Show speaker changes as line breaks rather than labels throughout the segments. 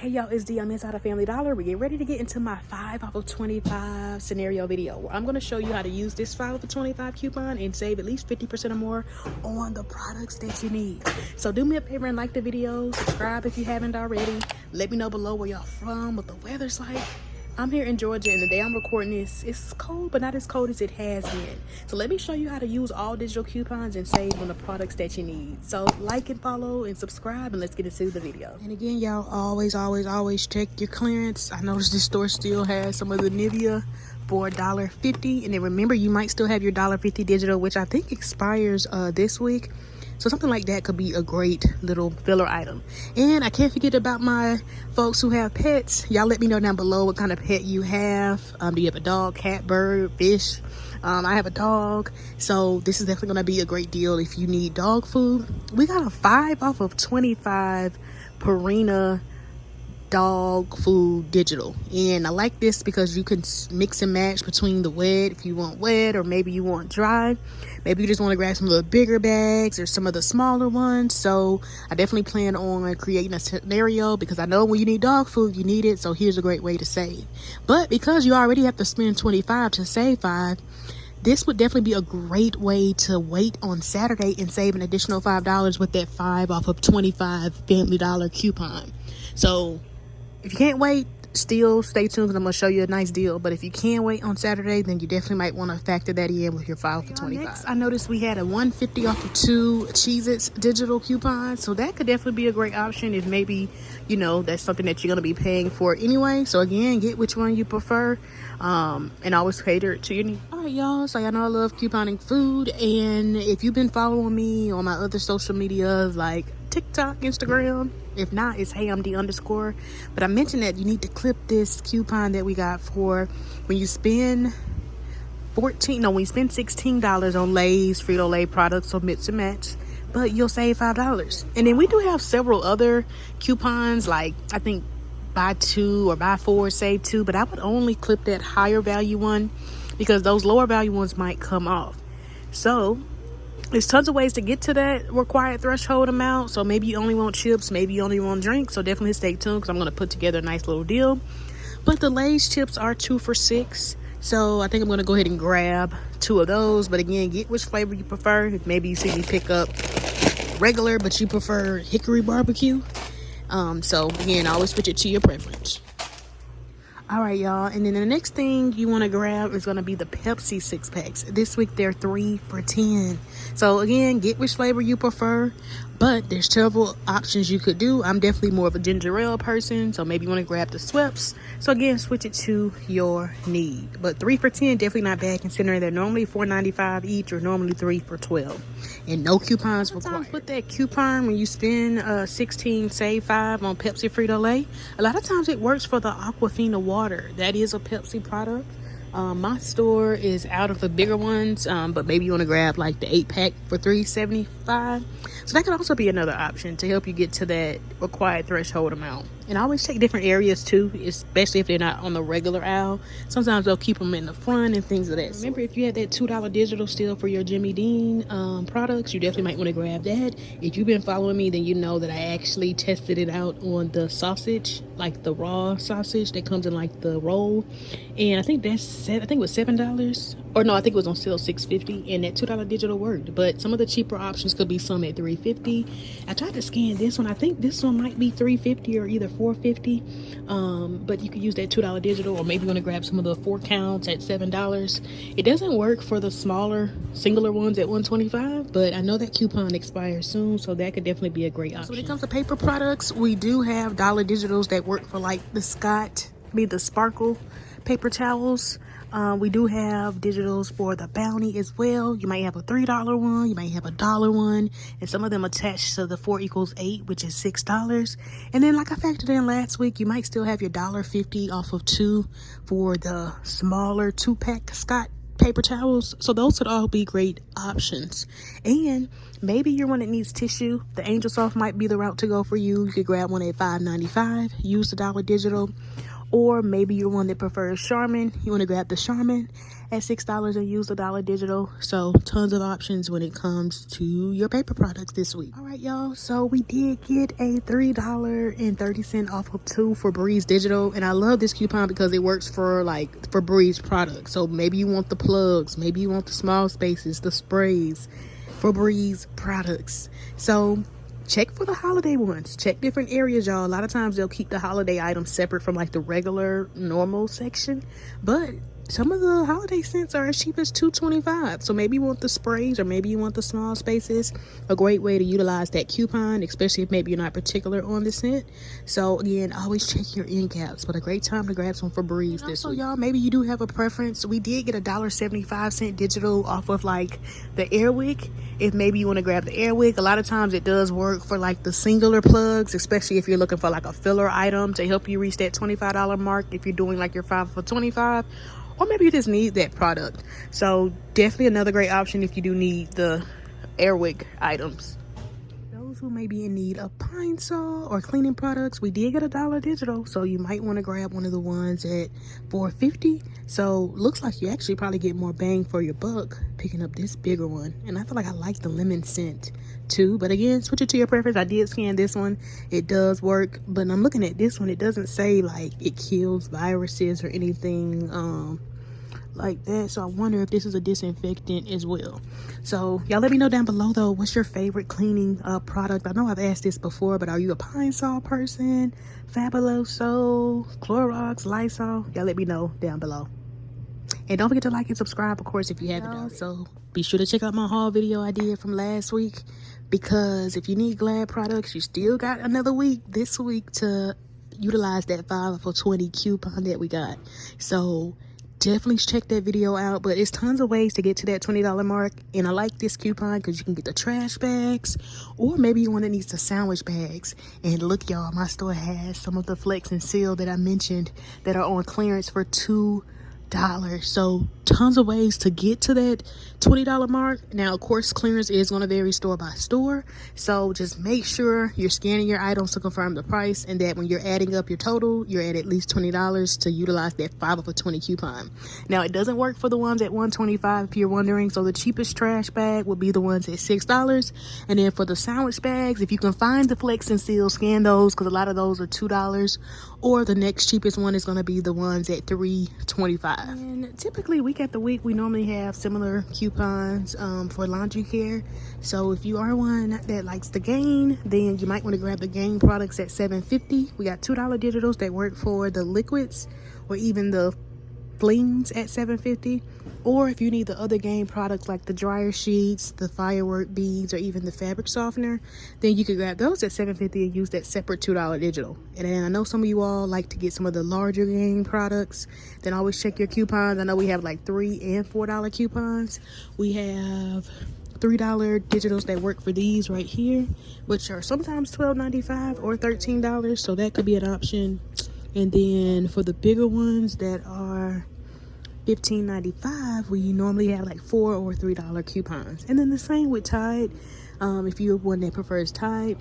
Hey y'all, it's D. I'm inside of Family Dollar. We get ready to get into my 5 off of 25 scenario video where I'm going to show you how to use this 5 off of 25 coupon and save at least 50% or more on the products that you need. So do me a favor and like the video, subscribe if you haven't already. Let me know below where y'all from, what the weather's like. I'm here in Georgia, and the day I'm recording this, it's cold, but not as cold as it has been. So let me show you how to use all digital coupons and save on the products that you need. So like and follow and subscribe, and let's get into the video. And again, y'all, always check your clearance. I noticed this store still has some of the Nivea for $1.50. And then remember, you might still have your $1.50 digital, which I think expires this week. So something like that could be a great little filler item. And I can't forget about my folks who have pets. Y'all let me know down below what kind of pet you have. Do you have a dog, cat, bird, fish? I have a dog. So this is definitely going to be a great deal if you need dog food. We got a 5 off of 25 Purina dog food digital, and I like this because you can mix and match between the wet, if you want wet, or maybe you want dry. Maybe you just want to grab some of the bigger bags or some of the smaller ones. So I definitely plan on creating a scenario because I know when you need dog food, you need it. So here's a great way to save. But because you already have to spend 25 to save 5, this would definitely be a great way to wait on Saturday and save an additional $5 with that 5 off of 25 Family Dollar coupon. So if you can't wait, still stay tuned because I'm going to show you a nice deal. But if you can wait on Saturday, then you definitely might want to factor that in with your 5 for 25. Next, I noticed we had a $1.50 off of 2 Cheez-Its digital coupons. So that could definitely be a great option if maybe, you know, that's something that you're going to be paying for anyway. So again, get which one you prefer and always cater to your needs. All right, y'all. So y'all know I love couponing food. And if you've been following me on my other social medias like TikTok, Instagram, if not, it's HeyMD_. But I mentioned that you need to clip this coupon that we got for when you spend when you spend $16 on Lay's Frito-Lay products, so mix and match, but you'll save $5. And then we do have several other coupons, like I think buy 2 or buy 4 save 2, but I would only clip that higher value one because those lower value ones might come off. So there's tons of ways to get to that required threshold amount. So maybe you only want chips, maybe you only want drinks. So definitely stay tuned because I'm going to put together a nice little deal. But the Lay's chips are 2 for $6. So I think I'm going to go ahead and grab 2 of those. But again, get which flavor you prefer. If maybe you see me pick up regular, but you prefer hickory barbecue. So again, always switch it to your preference. All right, y'all, and then the next thing you want to grab is going to be the Pepsi 6-packs. This week they're 3 for $10. So again, get which flavor you prefer, but there's several options you could do. I'm definitely more of a ginger ale person, so maybe you want to grab the Schweppes. So again, switch it to your need. But 3 for $10, definitely not bad considering they're normally $4.95 each or normally 3 for $12. And no coupons required. With that coupon, when you spend 16, save 5 on Pepsi Frito-Lay, a lot of times it works for the Aquafina water. That is a Pepsi product. My store is out of the bigger ones, but maybe you want to grab like the 8-pack for $3.75. So that could also be another option to help you get to that required threshold amount. And I always check different areas too, especially if they're not on the regular aisle. Sometimes they'll keep them in the front and things of that. Remember, if you had that $2 digital still for your Jimmy Dean products, you definitely might want to grab that. If you've been following me, then you know that I actually tested it out on the sausage, like the raw sausage that comes in like the roll. And I think it was $7. Or no, I think it was on sale $6.50, and that $2 digital worked. But some of the cheaper options could be some at $3.50. I tried to scan this one. I think this one might be $3.50 or either $4.50. But you could use that $2 digital, or maybe you want to grab some of the 4 counts at $7. It doesn't work for the smaller, singular ones at $1.25, but I know that coupon expires soon, so that could definitely be a great option. So when it comes to paper products, we do have dollar digitals that work for like the Sparkle paper towels. We do have digitals for the Bounty as well. You might have a $3 one, you might have a $1 one, and some of them attached to the 4 = 8, which is $6. And then, like I factored in last week, you might still have your $1.50 off of 2 for the smaller 2-pack Scott paper towels. So those would all be great options. And maybe you're one that needs tissue. The Angel Soft might be the route to go for you. You could grab one at $5.95, use the dollar digital. Or maybe you're one that prefers Charmin. You want to grab the Charmin at $6 and use the Dollar Digital. So tons of options when it comes to your paper products this week. All right, y'all. So we did get a $3.30 off of 2 Febreze Digital. And I love this coupon because it works for like Febreze products. So maybe you want the plugs. Maybe you want the small spaces, the sprays. Febreze products. So check for the holiday ones. Check different areas, y'all. A lot of times they'll keep the holiday items separate from like the regular normal section, but some of the holiday scents are as cheap as $2.25. So maybe you want the sprays or maybe you want the small spaces. A great way to utilize that coupon, especially if maybe you're not particular on the scent. So again, always check your end caps, but a great time to grab some Febreze this week. Y'all, maybe you do have a preference. We did get a $1.75 digital off of like the Airwick. If maybe you want to grab the Airwick, a lot of times it does work for like the singular plugs, especially if you're looking for like a filler item to help you reach that $25 mark if you're doing like your 5 for 25, or maybe you just need that product. So definitely another great option if you do need the Airwick items. Those who may be in need of pine saw or cleaning products, we did get a $1 digital, so you might want to grab one of the ones at $4.50. So looks like you actually probably get more bang for your buck picking up this bigger one. And I feel like I like the lemon scent too, but again, switch it to your preference. I did scan this one, it does work, but I'm looking at this one, it doesn't say like it kills viruses or anything like that. So I wonder if this is a disinfectant as well. So y'all let me know down below though, what's your favorite cleaning product? I know I've asked this before, but are you a pine saw person, Fabuloso, Clorox, Lysol? Y'all let me know down below. And don't forget to like and subscribe, of course, if you haven't already. So be sure to check out my haul video I did from last week, because if you need Glad products, you still got another week this week to utilize that 5 for 20 coupon that we got. So definitely check that video out, but it's tons of ways to get to that $20 mark. And I like this coupon because you can get the trash bags, or maybe you want to need the sandwich bags. And look, y'all, my store has some of the Flex and Seal that I mentioned that are on clearance for $2. So tons of ways to get to that $20 mark. Now, of course, clearance is going to vary store by store, so just make sure you're scanning your items to confirm the price, and that when you're adding up your total, you're at least $20 to utilize that 5 for 20 coupon. Now, it doesn't work for the ones at $1.25 if you're wondering. So the cheapest trash bag would be the ones at $6, and then for the sandwich bags, if you can find the Flex and Seal, scan those, because a lot of those are $2, or the next cheapest one is going to be the ones at $3.25. And typically week after week we normally have similar coupons for laundry care. So if you are one that likes the Gain, then you might want to grab the Gain products at $7.50. We got $2 digitals that work for the liquids or even the flings at $7.50. Or if you need the other Gain products like the dryer sheets, the firework beads, or even the fabric softener, then you can grab those at $7.50 and use that separate $2 digital. And then I know some of you all like to get some of the larger Gain products. Then always check your coupons. I know we have like $3 and $4 coupons. We have $3 digitals that work for these right here, which are sometimes $12.95 or $13, so that could be an option. And then for the bigger ones that are $15.95, we normally have like $4 or $3 coupons. And then the same with Tide. If you're one that prefers Tide,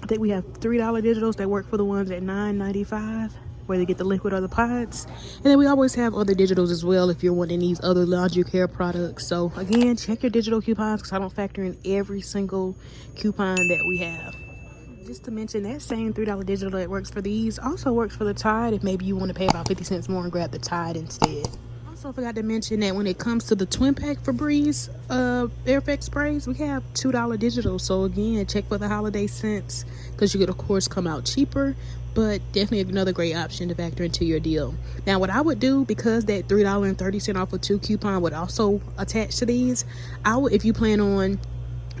I think we have $3 digitals that work for the ones at $9.95, where they get the liquid or the pods. And then we always have other digitals as well if you're wanting these other laundry care products. So again, check your digital coupons, because I don't factor in every single coupon that we have. Just to mention, that same $3 digital that works for these also works for the Tide if maybe you want to pay about 50 cents more and grab the Tide instead. Also forgot to mention that when it comes to the twin pack Febreze air effect sprays, we have $2 digitals. So again, check for the holiday scents, because you could of course come out cheaper, but definitely another great option to factor into your deal. Now, what I would do, because that $3.30 off of 2 coupon would also attach to these, I would, if you plan on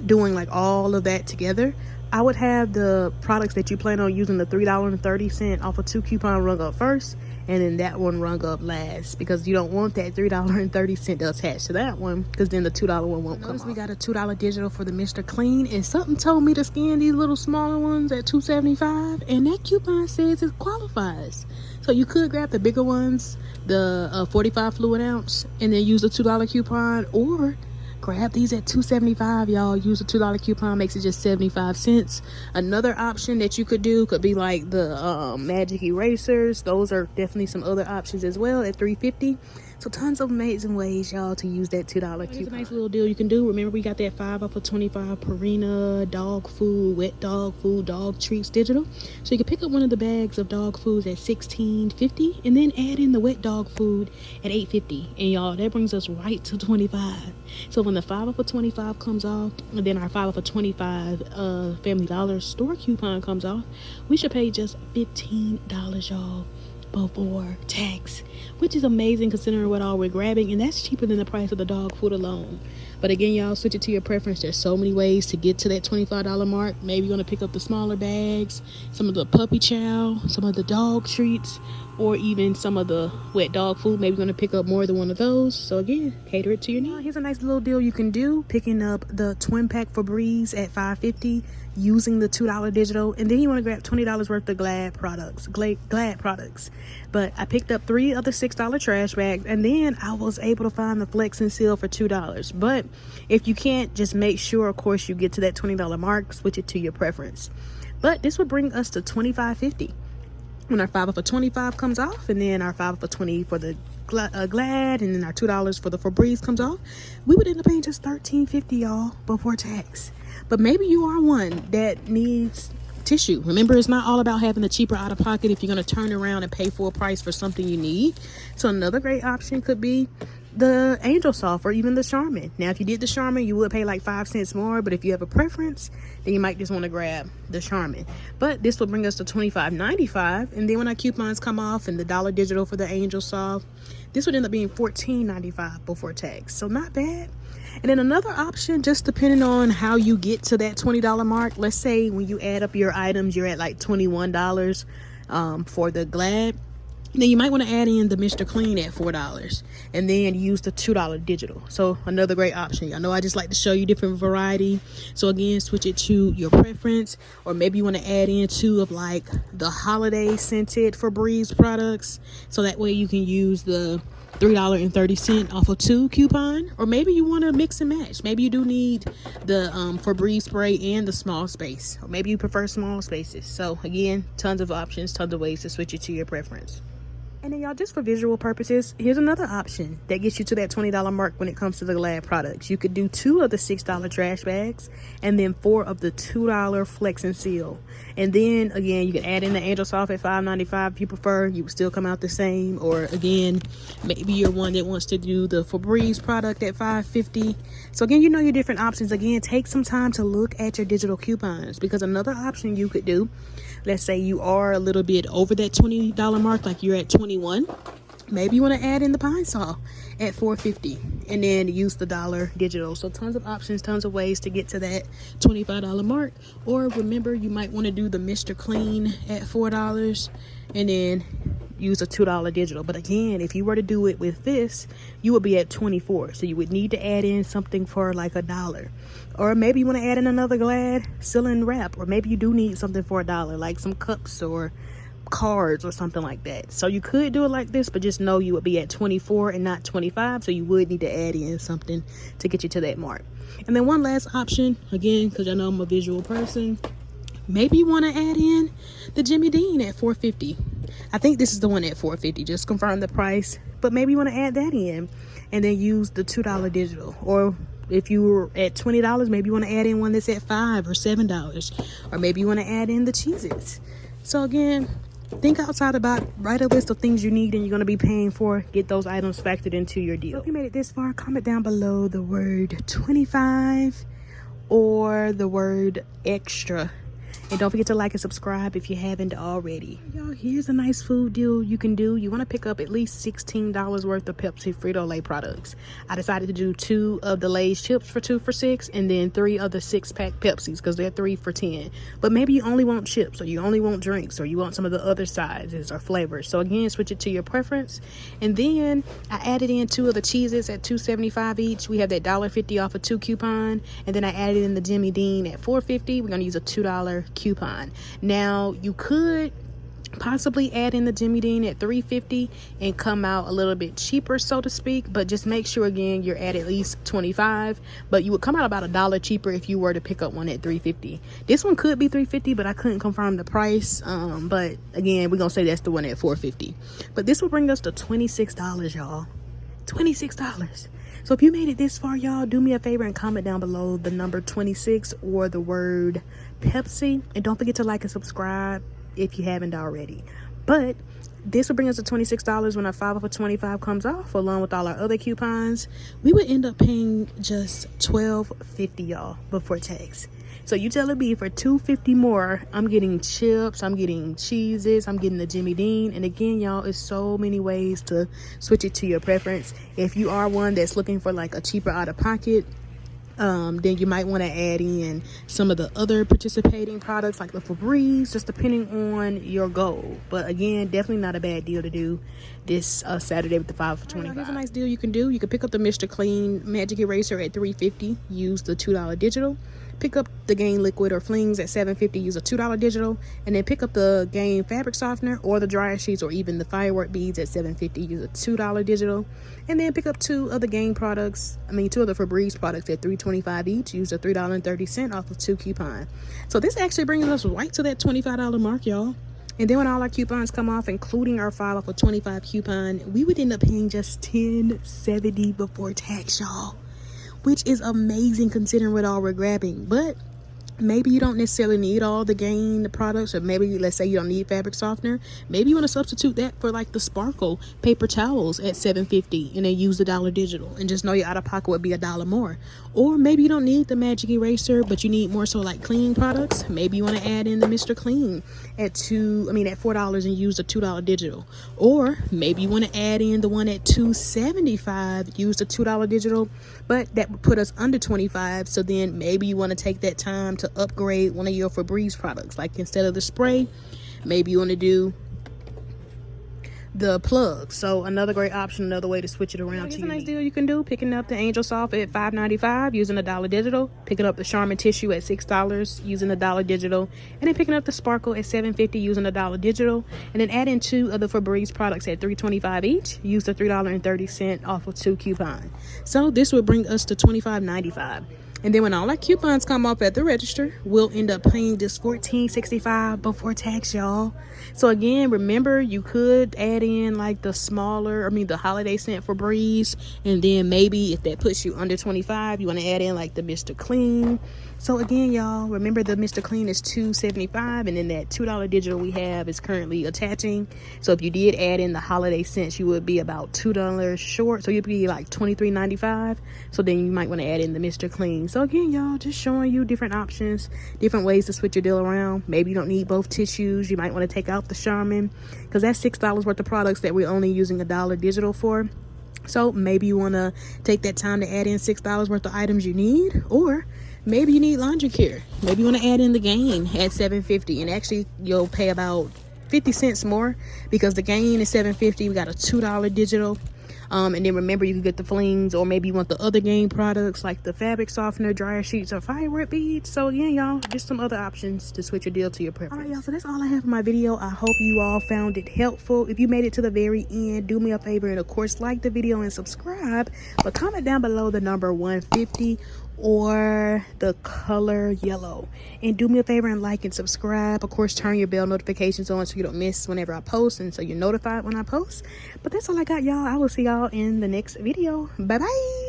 doing like all of that together, I would have the products that you plan on using the $3.30 off of 2 coupon rung up first, and then that one rung up last, because you don't want that $3.30 to attach to that one, because then the $2 one won't come off. We got a $2 digital for the Mr. Clean, and something told me to scan these little smaller ones at $2.75, and that coupon says it qualifies. So you could grab the bigger ones, the 45 fluid ounce, and then use the $2 coupon, or grab these at $2.75, y'all. Use a $2 coupon, makes it just 75 cents. Another option that you could do could be like the magic erasers. Those are definitely some other options as well at $3.50. So tons of amazing ways, y'all, to use that $2 coupon. Here's a nice little deal you can do. Remember, we got that 5 off of 25 Purina dog food, wet dog food, dog treats digital. So you can pick up one of the bags of dog foods at $16.50 and then add in the wet dog food at $8.50. And y'all, that brings us right to 25. So when the 5 off of 25 comes off, and then our 5 off of 25 Family Dollar store coupon comes off, we should pay just $15, y'all, before tax, which is amazing considering what all we're grabbing, and that's cheaper than the price of the dog food alone. But again, y'all, switch it to your preference. There's so many ways to get to that $25 mark. Maybe you want to pick up the smaller bags, some of the puppy chow, some of the dog treats, or even some of the wet dog food. Maybe you're going to pick up more than one of those. So again, cater it to your needs. Here's a nice little deal you can do, picking up the twin pack Febreze at $5.50 using the $2 digital, and then you want to grab $20 worth of Glad products. But I picked up 3 of the $6 trash bags, and then I was able to find the Flex and Seal for $2. But if you can't, just make sure, of course, you get to that $20 mark. Switch it to your preference. But this would bring us to $25.50 when our 5 off of 25 comes off, and then our 5 off of 20 for the Glad, and then our $2 for the Febreze comes off. We would end up paying just $13.50, y'all, before tax. But maybe you are one that needs tissue. Remember, it's not all about having the cheaper out of pocket if you're going to turn around and pay full price for something you need. So another great option could be the Angel Soft or even the Charmin. Now, if you did the Charmin, you would pay like 5 cents more, but if you have a preference, then you might just want to grab the Charmin. But this will bring us to $25.95, and then when our coupons come off and the $1 digital for the Angel Soft, this would end up being $14.95 before tax. So not bad. And then another option, just depending on how you get to that $20 mark. Let's say when you add up your items, you're at like $21 for the Glad. Then you might want to add in the Mr. Clean at $4 and then use the $2 digital. So another great option. Y'all know I just like to show you different variety. So again, switch it to your preference, or maybe you want to add in 2 of like the holiday scented Febreze products. So that way you can use the $3.30 off of 2 coupon, or maybe you want to mix and match. Maybe you do need the Febreze spray and the small space, or maybe you prefer small spaces. So again, tons of options, tons of ways to switch it to your preference. And then y'all, just for visual purposes, here's another option that gets you to that $20 mark when it comes to the Glad products. You could do 2 of the $6 trash bags and then 4 of the $2 Flex and Seal. And then again, you can add in the Angel Soft at $5.95 if you prefer. You would still come out the same. Or again, maybe you're one that wants to do the Febreze product at $5.50. So again, you know your different options. Again, take some time to look at your digital coupons, because another option you could do, let's say you are a little bit over that $20 mark, like you're at 21. Maybe you want to add in the Pine Saw at $4.50 and then use the $1 digital. So tons of options, tons of ways to get to that $25 mark. Or remember, you might want to do the Mr. Clean at $4 and then use a $2 digital. But again, if you were to do it with this, you would be at 24. So you would need to add in something for like $1. Or maybe you want to add in another Glad ceiling wrap, or maybe you do need something for $1, like some cups or cards or something like that. So you could do it like this, but just know you would be at 24 and not 25. So you would need to add in something to get you to that mark. And then one last option, again, because I know I'm a visual person, maybe you want to add in the Jimmy Dean at $4.50. I think this is the one at $4.50. Just confirm the price, but maybe you want to add that in and then use the $2 digital. Or if you were at $20, maybe you want to add in one that's at $5 or $7, or maybe you want to add in the Cheez-Its. So again, think outside about, write a list of things you need and you're going to be paying for. Get those items factored into your deal. If you made it this far, comment down below the word 25 or the word extra. And don't forget to like and subscribe if you haven't already. Y'all, here's a nice food deal you can do. You want to pick up at least $16 worth of Pepsi Frito-Lay products. I decided to do 2 of the Lay's chips for 2 for $6, and then 3 of the 6-pack Pepsis because they're 3 for $10. But maybe you only want chips, or you only want drinks, or you want some of the other sizes or flavors. So again, switch it to your preference. And then I added in 2 of the Cheez-Its at $2.75 each. We have that $1.50 off of 2 coupon. And then I added in the Jimmy Dean at $4.50. We're going to use a $2 coupon. Now, you could possibly add in the Jimmy Dean at $3.50 and come out a little bit cheaper, so to speak. But just make sure again you're at least 25, but you would come out about $1 cheaper if you were to pick up one at $3.50. This one could be $3.50, but I couldn't confirm the price. But again, we're gonna say that's the one at $4.50. But this will bring us to $26, y'all. $26. So if you made it this far, y'all, do me a favor and comment down below the number 26 or the word Pepsi, and don't forget to like and subscribe if you haven't already. But this will bring us to $26 when our 5 off of 25 comes off, along with all our other coupons. We would end up paying just $12.50, y'all, before tax. So you telling me for $2.50 more, I'm getting chips, I'm getting cheeses, I'm getting the Jimmy Dean. And again, y'all, it's so many ways to switch it to your preference. If you are one that's looking for like a cheaper out of pocket, then you might want to add in some of the other participating products like the Febreze, just depending on your goal. But again, definitely not a bad deal to do this Saturday with the 5 for 25. Here's a nice deal you can do. You can pick up the Mr. Clean Magic Eraser at $3.50, use the $2 digital. Pick up the Gain Liquid or Flings at $7.50, use a $2 digital. And then pick up the Gain Fabric Softener or the dryer sheets or even the firework beads at $7.50, use a $2 digital. And then pick up two of the Febreze products at $3.25 each, use a $3.30 off of 2 coupon. So this actually brings us right to that $25 mark, y'all. And then when all our coupons come off, including our 5 off of 25 coupon, we would end up paying just $10.70 before tax, y'all, which is amazing considering what all we're grabbing. But maybe you don't necessarily need all the Gain products, or maybe let's say you don't need fabric softener. Maybe you want to substitute that for like the Sparkle paper towels at $7.50 and then use the $1 digital and just know your out of pocket would be $1 more. Or maybe you don't need the Magic Eraser, but you need more so like cleaning products. Maybe you want to add in the Mr. Clean at $4 and use the $2 digital. Or maybe you want to add in the one at $2.75, use the $2 digital, but that would put us under 25. So then maybe you want to take that time to upgrade one of your Febreze products. Like instead of the spray, maybe you want to do the plug. So another great option, another way to switch it around. Here's a nice deal you can do. Picking up the Angel Soft at $5.95 using the $1 digital. Picking up the Charmin Tissue at $6 using the $1 digital. And then picking up the Sparkle at $7.50 using the $1 digital. And then adding 2 of the Febreze products at $3.25 each. Use the $3.30 off of 2 coupon. So this would bring us to $25.95. And then when all our coupons come off at the register, we'll end up paying just $14.65 before tax, y'all. So again, remember, you could add in like the holiday scent Febreze, and then maybe if that puts you under 25, you want to add in like the Mr. Clean. So again, y'all, remember the Mr. Clean is $2.75, and then that $2 digital we have is currently attaching. So if you did add in the holiday scents, you would be about $2 short. So you'd be like $23.95. So then you might want to add in the Mr. Clean. So again, y'all, just showing you different options, different ways to switch your deal around. Maybe you don't need both tissues. You might want to take out the Charmin, because that's $6 worth of products that we're only using $1 digital for. So maybe you want to take that time to add in $6 worth of items you need. Or maybe you need laundry care. Maybe you want to add in the Gain at $7.50, and actually you'll pay about 50 cents more because the Gain is $7.50. We got a $2 digital. And then remember, you can get the Flings, or maybe you want the other Gain products like the fabric softener, dryer sheets, or firework beads. So again, y'all, just some other options to switch your deal to your preference. All right, y'all, so that's all I have for my video. I hope you all found it helpful. If you made it to the very end, do me a favor and of course like the video and subscribe, but comment down below the number 150 or the color yellow, and do me a favor and like and subscribe. Of course, turn your bell notifications on so you don't miss whenever I post, and so you're notified when I post. But that's all I got, y'all. I will see y'all in the next video. Bye bye.